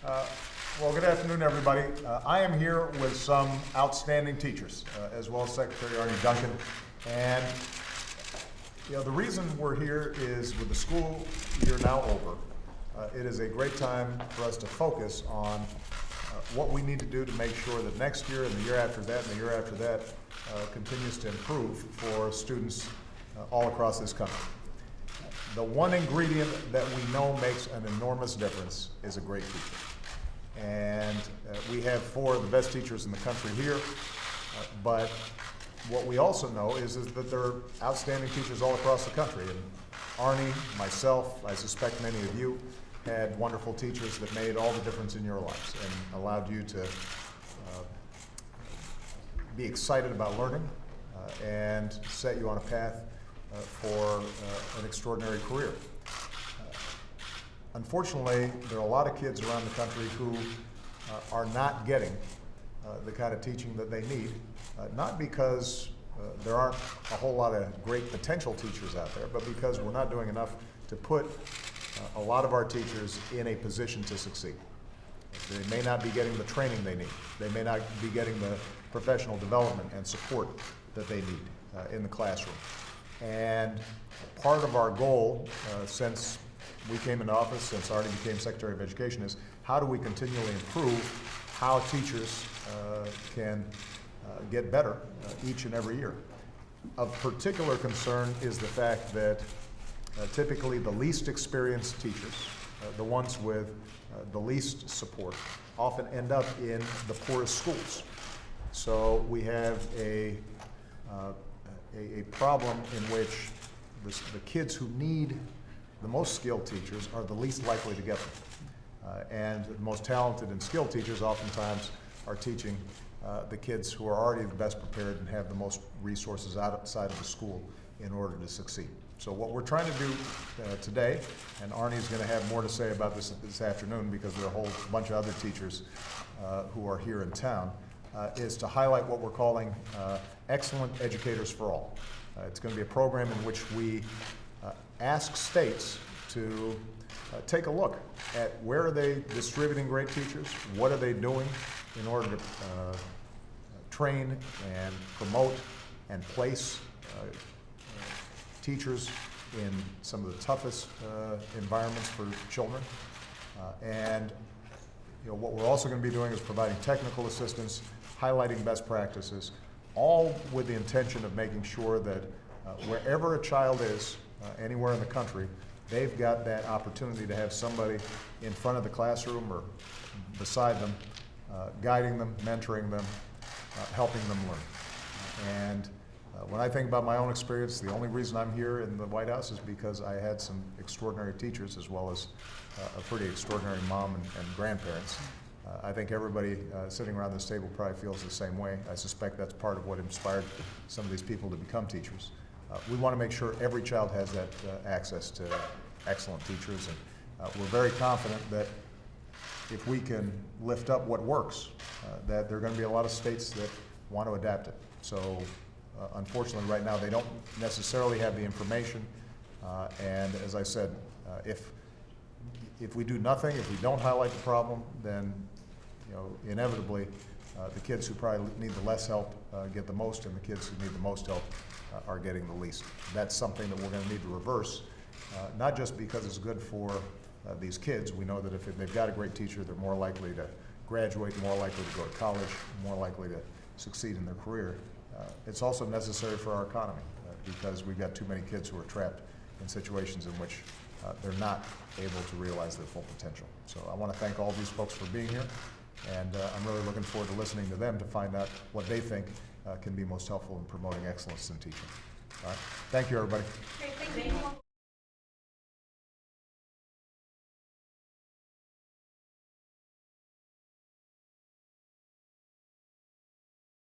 Well, good afternoon, everybody. I am here with some outstanding teachers, as well as Secretary Arne Duncan. And the reason we're here is with the school year now over, it is a great time for us to focus on what we need to do to make sure that next year and the year after that and the year after that continues to improve for students all across this country. The one ingredient that we know makes an enormous difference is a great teacher. And we have 4 of the best teachers in the country here, but what we also know is that there are outstanding teachers all across the country. And Arne, myself, I suspect many of you, had wonderful teachers that made all the difference in your lives and allowed you to be excited about learning and set you on a path for an extraordinary career. Unfortunately, there are a lot of kids around the country who are not getting the kind of teaching that they need, not because there aren't a whole lot of great potential teachers out there, but because we're not doing enough to put a lot of our teachers in a position to succeed. They may not be getting the training they need. They may not be getting the professional development and support that they need in the classroom. And part of our goal since we came into office, since Arne became Secretary of Education, is how do we continually improve how teachers can get better each and every year. Of particular concern is the fact that typically the least experienced teachers, the ones with the least support, often end up in the poorest schools. So we have a problem in which the kids who need the most skilled teachers are the least likely to get them. And the most talented and skilled teachers oftentimes are teaching the kids who are already the best prepared and have the most resources outside of the school in order to succeed. So what we're trying to do today, and Arne is going to have more to say about this afternoon because there are a whole bunch of other teachers who are here in town, is to highlight what we're calling Excellent Educators for All. It's going to be a program in which we ask states to take a look at where are they distributing great teachers, what are they doing in order to train and promote and place teachers in some of the toughest environments for children. And what we're also going to be doing is providing technical assistance, highlighting best practices, all with the intention of making sure that wherever a child is, anywhere in the country, they've got that opportunity to have somebody in front of the classroom or beside them, guiding them, mentoring them, helping them learn. And when I think about my own experience, the only reason I'm here in the White House is because I had some extraordinary teachers as well as a pretty extraordinary mom and grandparents. I think everybody sitting around this table probably feels the same way. I suspect that's part of what inspired some of these people to become teachers. We want to make sure every child has that access to excellent teachers, and we're very confident that if we can lift up what works, that there are going to be a lot of states that want to adapt it. So unfortunately right now they don't necessarily have the information, and as I said, if we do nothing, if we don't highlight the problem, then inevitably the kids who probably need the less help get the most, and the kids who need the most help are getting the least. That's something that we're going to need to reverse, not just because it's good for these kids. We know that if they've got a great teacher, they're more likely to graduate, more likely to go to college, more likely to succeed in their career. It's also necessary for our economy because we've got too many kids who are trapped in situations in which they're not able to realize their full potential. So I want to thank all these folks for being here, and I'm really looking forward to listening to them to find out what they think can be most helpful in promoting excellence in teaching. All right. Thank you, everybody. Great, thank you.